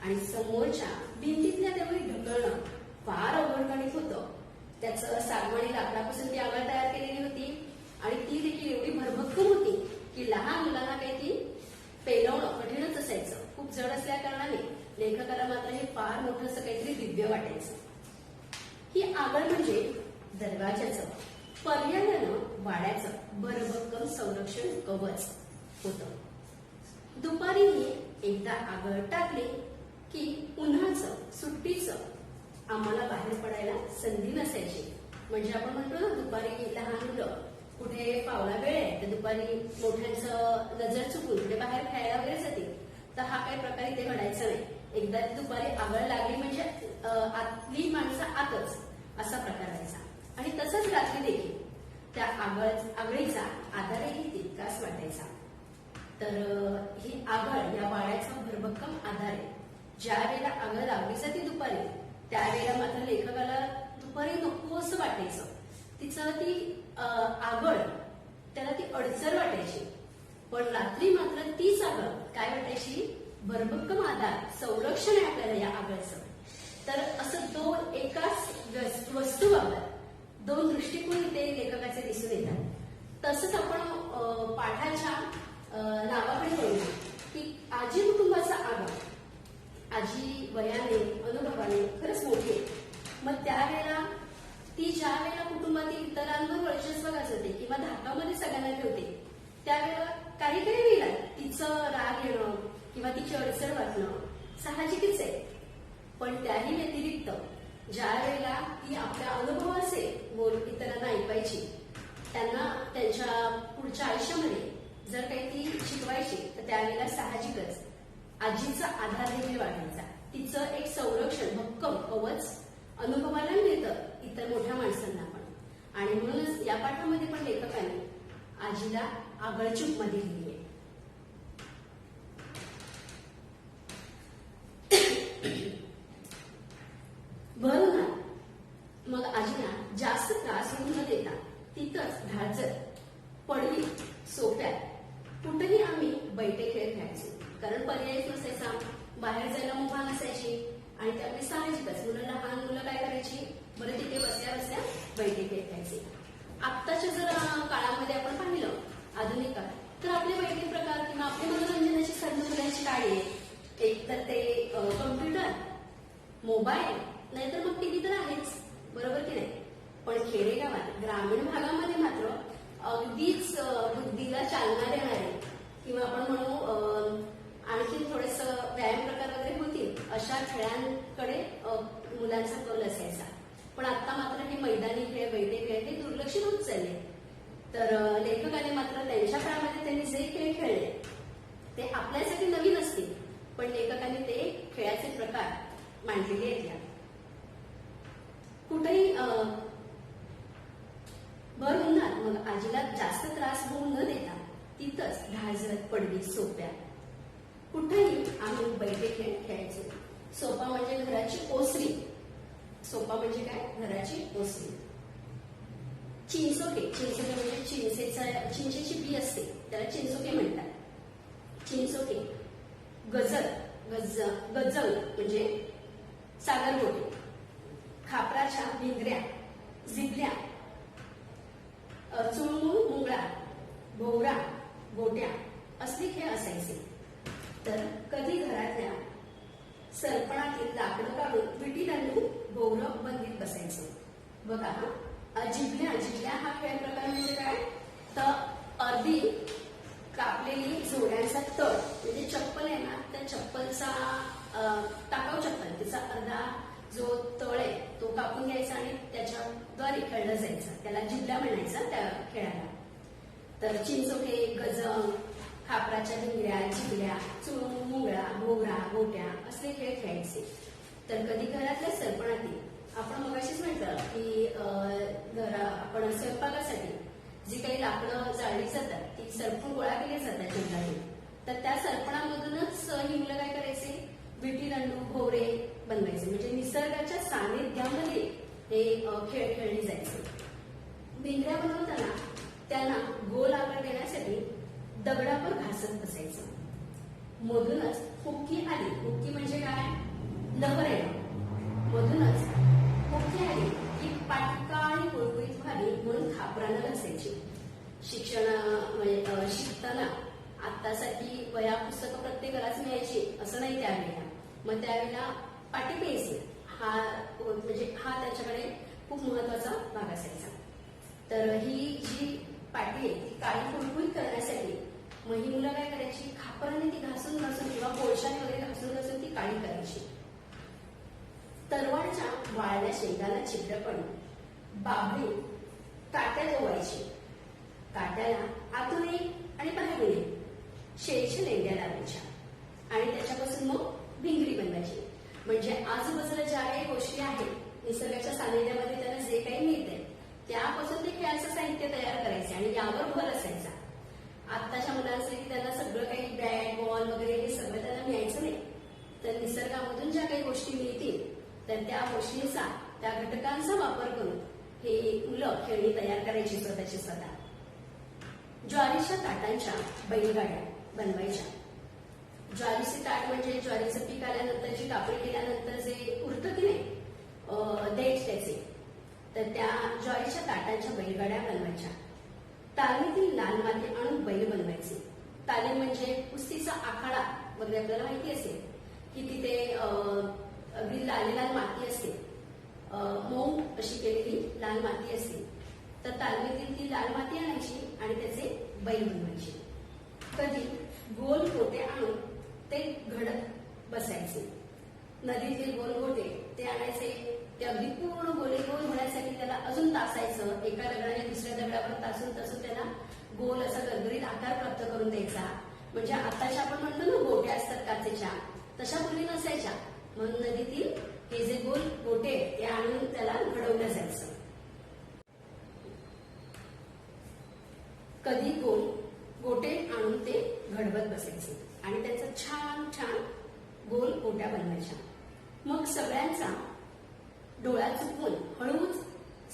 आणि समोरच्या भिंतीतल्या देवळीत ढकलणं फार अवघड होतं. त्याचं सागवानी लाकडापासून ती आगळ तयार केलेली होती आणि ती देखील एवढी भरभक्कम होती की लहान मुलांना काही ती पेलवणं कठीणच असायचं. खूप जड असल्या कारणाने लेखकाला मात्र हे फार मोठं असं काहीतरी दिव्य वाटायचं. ही आगळ म्हणजे दरवाजाचं पर्यायानं वाड्याचं भरभक्कम संरक्षण कवच होतं. दुपारीही एकदा आगळ टाकली की उन्हाचं सुट्टीचं आम्हाला बाहेर पडायला संधी नसायची. म्हणजे आपण म्हणतो ना दुपारी लहान मुलं कुठे पावला वेळ आहे तर दुपारी मोठ्यांचं नजर चुकून कुठे बाहेर खेळायला वगैरे जाते, तर हा काही प्रकार इथे घडायचा नाही. एकदा दुपारी आगळ लागली म्हणजे आतली माणसं आतच असा प्रकार व्हायचा. आणि तसंच रात्री देखील त्या आगळीचा आधारही तितकाच वाटायचा. तर ही आगळ या वाड्याचा भरभक्कम आधार आहे. ज्या वेळेला आगळ लागली जाते दुपारी त्यावेळेला मात्र लेखकाला दुपारी नको असं वाटायचं. तिचं ती आगळ त्याला ती अडचण वाटायची, पण रात्री मात्र तीच आगळ काय वाटायची, भरभक्कम आधार, संरक्षण आहे आपल्याला या आगळचं. तर असं एकाच वस्तूबाबत दोन दृष्टिकोन इथे लेखकाचे दिसून येतात. तसंच आपण पाठाच्या नावाकडे बघूया की आजी कुटुंबाचा आगळ. आजी वयाने अनुभवाने खरंच मोठी आहे. मग त्यावेळेला ती ज्या वेळेला कुटुंबातील इतरांवर वर्चस्व गाजवते किंवा धाकामध्ये सगळ्यांना ठेवते, त्यावेळेला काही वेळेला तिचं राग येणं किंवा तिची अडचण वाटणं साहजिकच आहे. पण त्याही व्यतिरिक्त ज्या वेळेला ती आपल्या अनुभवाचे बोल इतरांना ऐकवायची, त्यांना त्यांच्या पुढच्या आयुष्यामध्ये जर काही ती शिकवायची, तर त्यावेळेला साहजिकच आजीचा आधार देखील वाढायचा. तिचं एक संरक्षण भक्कम कवच अनुभवाला मिळतं इतर मोठ्या माणसांना पण. आणि म्हणूनच या पाठामध्ये पण लेखकांनी आजीला आगळचूक मध्ये लिहिली आहे. भर मग आजीला जास्त त्रास होऊन न देता तिथंच ढाळचत पडली सोप्यात कुठेही आम्ही बैठे खेळ खेळायचो. कारण पर्यायच नसायचा, बाहेर जायला मुभा नसायची. आणि त्यामुळे साहजिकच लहान मुलं काय करायची, बरं तिथे बसल्या बसल्या बैठे खेळ खेळायचे. आत्ताच्या जर काळामध्ये आपण पाहिलं आधुनिक काळ, तर आपले बैठे प्रकार किंवा आपले मनोरंजनाची साधनं मुलांची काय आहे, एक तर ते कम्प्युटर, मोबाईल, नाहीतर मग टीव्ही तर आहेच, बरोबर की नाही. पण खेडेगावात ग्रामीण भागामध्ये मात्र अगदीच बुद्धीला चालना देणारे किंवा आपण म्हणू आणखी थोडेस व्यायाम प्रकार वगैरे होतील अशा खेळांकडे मुलांचा कल असायचा. पण आता मात्र हे मैदानी खेळ, बैठे खेळ हे दुर्लक्षित होत चालले. तर लेखकाने मात्र त्यांच्या काळामध्ये त्यांनी जे खेळ खेळले ते आपल्यासाठी नवीन असतील, पण लेखकाने ते खेळाचे प्रकार मांडलेले आहेत. कुठेही भर उन्हात मग आजीला जास्त त्रास होऊ न देता तिथंच ढाळझळत पडली सोप्या कुठेही आम्ही बैठे खेळ खेळायचो. सोपा म्हणजे घराची ओसरी. सोपा म्हणजे काय, घराची ओसरी. चिंचोके, चिंचोके म्हणजे चिंचेची बी असते त्याला चिंचोके म्हणतात. चिंचोके, गजल म्हणजे सागरगोटे, खापराच्या भिंगऱ्या, झिबल्या, चुळमूळ मुंगळा, भोवरा, गोट्या असले खेळ असायचे. तर कधी घरातल्या सरपणातील लाकडं काढून विटी दांडू भोवरं बंदीत बसायचं. बघा जिबल्या हा खेळ प्रकार म्हणजे काय, तर अर्धी कापलेली जोड्यांचा तळ म्हणजे चप्पल आहे ना, त्या चप्पलचा टाकाऊ चप्पल तिचा अर्धा जो तळ आहे तो कापून घ्यायचा आणि त्याच्याद्वारे खेळलं जायचं. त्याला जिबल्या म्हणायचं त्या खेळाला. तर चिंचोके, गजम, खापराच्या भिंगऱ्या, जिबल्या, चुळमूळ मुंगळा, भोवरा, गोट्या असले खेळ खेळायचे. तर कधी घरातल्या सरपणातील आपण मगाशीच म्हटलं की आपण स्वयंपाकासाठी जी काही लाकडं जाळली जातात ती सरपण गोळा केली जातात जंगलातून, तर त्या सरपणामधूनच ही मुलं काय करायचे, विटी दांडू भोवरे बनवायचे. म्हणजे निसर्गाच्या सानिध्यामध्ये हे खेळ खेळले जायचे. भिंगऱ्या बनवताना त्यांना गोल आकार देण्यासाठी दगडावर घासत बसायचं. मधूनच हुक्की आली. हुक्की म्हणजे काय, लहर येणं. मधूनच हुक्की आली की पाटका आणि गुळगुळीत व्हावी म्हणून खापरानं घासायची. शिकताना आत्तासाठी वया पुस्तकं प्रत्येकालाच मिळायची असं नाही त्यावेळेला. मग त्यावेळेला पाटी पेन्सिल हा त्याच्याकडे खूप महत्वाचा भाग असायचा. तर ही जी पाटी आहे ती काळी कुळकुळीत करण्यासाठी मग ही मुलं काय करायची, खापराने ती घासून किंवा कोळशाने वगैरे घासून ती काळी करायची. तरवाडच्या वाळल्या शेंगाला छिद्र पडणं बाभळी काट्यात ओवायची. काट्याला आतून एक आणि बाहेरून एक शेळीच्या लेंड्या लावायच्या आणि त्याच्यापासून मग भिंगरी बनवायची. म्हणजे आजूबाजूला ज्या काही गोष्टी आहेत निसर्गाच्या सानिध्यामध्ये त्यांना जे काही मिळते त्यापासून ते खेळाचं साहित्य तयार करायचे आणि यावर भर असायचा. आत्ताच्या मुलांचं की त्यांना सगळं काही बॅट बॉल वगैरे हे सगळं त्यांना मिळायचं नाही. तर निसर्गामधून ज्या काही गोष्टी मिळतील तर त्या गोष्टींचा त्या घटकांचा वापर करून हे मुलं खेळणी तयार करायची स्वतःची स्वतः. ज्वारीच्या ताटांच्या बैलगाड्या बनवायच्या. ज्वारीचे ताट म्हणजे ज्वारीचं पीक आल्यानंतर जी कापणी केल्यानंतर जे उरतं की नाही देठ त्याचे, तर त्या ज्वारीच्या ताटांच्या बैलगाड्या बनवायच्या. तालीतील लाल माती आणून बैल बनवायचे. तालीम म्हणजे कुस्तीचा आखाडा वगैरे आपल्याला माहिती असेल की तिथे अगदी लाल लाल माती असते, मऊ अशी केलेली लाल माती असते. तर तालमीतील ती लाल माती आणायची आणि त्याचे बैल बनवायचे. कधी गोल गोटे आणून ते घडत बसायचे. नदीतील गोल गोटे ते आणायचे. ते अगदी पूर्ण गोले गोल होण्यासाठी त्याला अजून तासायचं. एका दगडाने दुसऱ्या दगडावर तासून तासून त्याला गोल असा गरगरीत आकार प्राप्त करून द्यायचा. म्हणजे आताच्या आपण म्हणतो ना गोट्या असतात काचेच्या, तशा पूर्वी नसायच्या. म्हणून नदीतील हे जे गोल गोटे ते आणून त्याला घडवलं जायचं. कधी गोल गोटे आणून ते घडवत बसायचे आणि त्याचा छान छान गोल गोट्या बनवायच्या. मग सगळ्यांचा डोळा चुकवून हळूच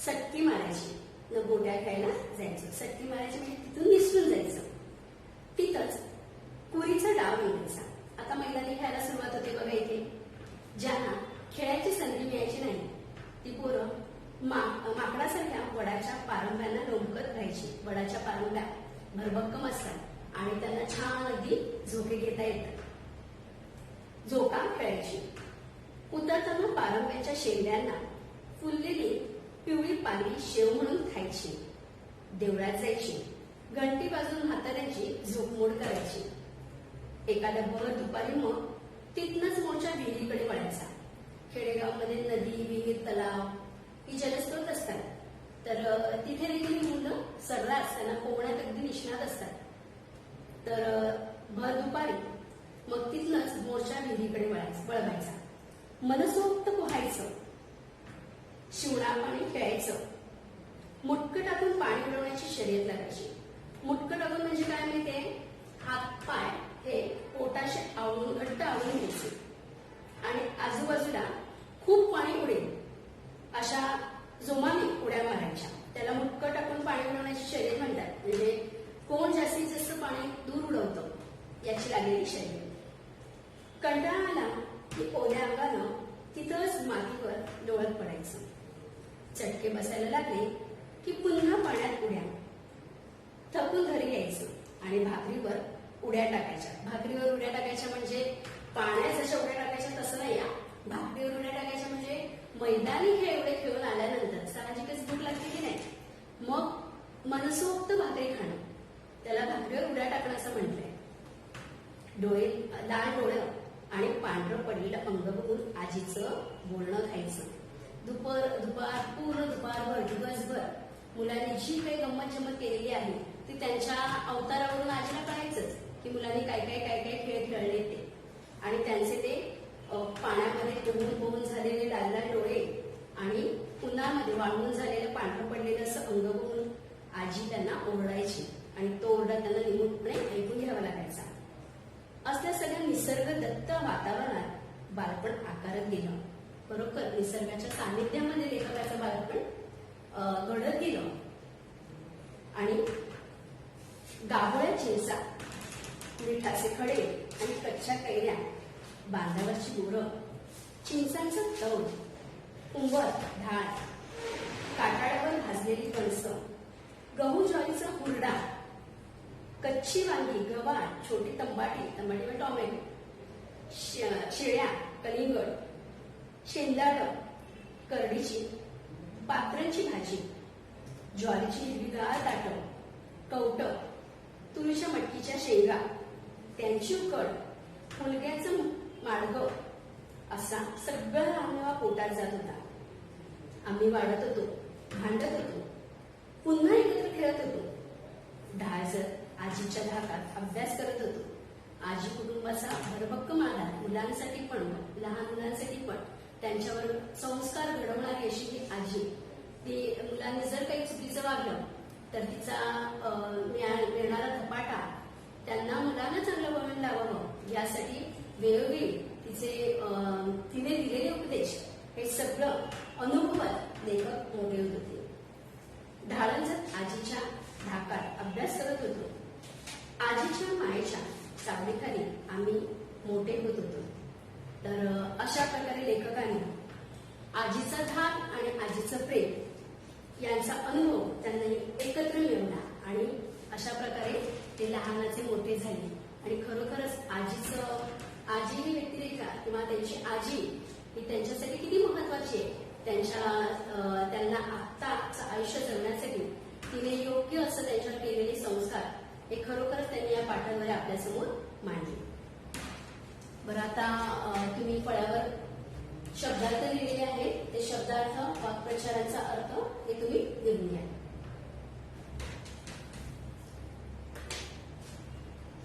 सटकी मारायची न गोट्या खेळायला जायचं. सटकी मारायची म्हणजे तिथून निसटून जायचं. तिथंच कुरीचा डाव मिळायचा. आता मैदानी खेळायला सुरुवात होते बघा इथे. ज्यांना खेळायची संधी मिळायची नाही ती पोरं माकडासारख्या वडाच्या पारंब्यांना लोंबकत राहायची. वडाच्या पारंब्या भरभक्कम असतात आणि त्यांना छान अगदी झोके घेता येतात. झोका खेळायची. उतरताना पारंब्याच्या शेंड्यांना फुललेली पिवळी पांढरी शेव म्हणून खायची. देवळात जायची. घंटी वाजून म्हाताऱ्यांची झोपमोड करायची. एखाद्या भर दुपारी मग तिथनच मोठ्या विहिरीकडे वळायचा. खेडेगावमध्ये नदी विहीर तलाव ही जलस्रोत असतात. तर तिथे देखील मुलं सर्रास त्यांना पोहण्यात अगदी निष्णात असतात. तर भर दुपारी मग तिथनच मोठ्या विहिरीकडे वळवायचा. मनसोक्त पोहायचं. शिवणापाणी खेळायचं. मुटकं टाकून पाणी उडवण्याची शर्यत लागायची. मुटकं टाकून म्हणजे काय माहितीये, हात पाय हे पोटाशी आवळून घट्ट आवळून घ्यायचे आणि आजूबाजूला खूप पाणी उडेल अशा जोमाने उड्या मारायच्या. त्याला मुटकं टाकून पाणी उडवण्याची शर्यत म्हणतात. म्हणजे कोण जास्तीत जास्त पाणी दूर उडवतं याची लागलेली शर्यत. कंटाळा आला की ओल्या अंगानं तिथंच मातीवर लोळत पडायचं. चटके बसायला लागले की पुन्हा पाण्यात उड्या. थकून घरी यायचं आणि भाकरीवर उड्या टाकायच्या. भाकरीवर उड्या टाकायच्या म्हणजे पाण्यात जशा उड्या टाकायच्या तसं नाही. भाकरीवर उड्या टाकायच्या म्हणजे मैदानी खेळ एवढे खेळून आल्यानंतर साहजिकच भूक लागते की नाही, मग मनसोक्त भाकरी खाणं त्याला भाकरीवर उड्या टाकणं असं म्हटलंय. डोळे लाल डोळं आणि पांढरं पडलेलं अंग बघून आजीचं बोलणं खायचं. पूर्ण दुपारभर दिवसभर मुलांनी जी काही गंमत जमत केलेली आहे ती त्यांच्या अवतारावरून आजीला कळायचंच की मुलांनी काय काय खेळ खेळले ते. आणि त्यांचे ते पाण्यामध्ये पोहून झालेले लाल लाल डोळे आणि उन्हामध्ये वाळून झालेलं पांढरं पडलेलं असं अंग बघून आजी त्यांना ओरडायची आणि तो ओरडा त्यांना निमूटपणे ऐकून घ्यावा लागायचा. असल्या सगळ्या निसर्गदत्त वातावरणात बालपण आकारत गेलं. बरोबर निसर्गाच्या सानिध्यामध्ये लेखकाचं बालपण घडत गेलं. आणि गाभोळ्या चिंचा, मिठाचे खडे आणि कच्च्या कैऱ्या, बांधावरची बोरं, चिंचांचं तव, उंबर ढाळ, काटाळ्यावर भाजलेली कणसं, गहू ज्वारीचा हुरडा, कच्ची वांगी, गवार, छोटी तंबाटी व टोमॅटो, शेळ्या, कलिंगड, शेंदाड, करडीची, पात्रांची भाजी, ज्वारीची हिरवीगार ताटं, कवटं, तुरीच्या मटकीच्या शेंगा, त्यांची उकड, मुलग्याचं माडगं असा सगळा रानमेवा पोटात जात होता. आम्ही वाढत होतो भांडत होतो, पुन्हा एकत्र खेळत होतो. ढाळजर आजीच्या धाकात अभ्यास करत होतो. आजी कुटुंबाचा भरभक्कम आधार, मुलांसाठी पण, लहान मुलांसाठी पण त्यांच्यावर संस्कार घडवणारी अशी ही आजी. ती मुलांनी जर काही चुकीचं वागलं तर तिचा मिळणारा धपाटा त्यांना मुलांना चांगलं वळण लावावं यासाठी वेळोवेळी तिने दिलेले उपदेश हे सगळं अनुभवत लेखक मोठे होत होते. ढाळंजर आजीच्या धाकात अभ्यास करत होतो. आजीच्या मायेच्या सावलीखाली आम्ही मोठे होत होतो. तर अशा प्रकारे लेखकाने आजीचा धाक आणि आजीचं प्रेम यांचा अनुभव त्यांनी एकत्र मिळवला आणि अशा प्रकारे ते लहानाचे मोठे झाले. आणि खरोखरच आजी ही व्यक्तिरेखा किंवा त्यांची आजी ही त्यांच्यासाठी किती महत्वाची आहे. त्यांना आत्ताचं आयुष्य जगण्यासाठी तिने योग्य असं त्यांच्यावर केलेले संस्कार हे खरोखरच त्यांनी या पाठाद्वारे आपल्यासमोर मांडले. बरं, आता तुम्ही फळ्यावर शब्दार्थ लिहिलेले आहेत. ते शब्दार्थ वाक्प्रचारांचा अर्थ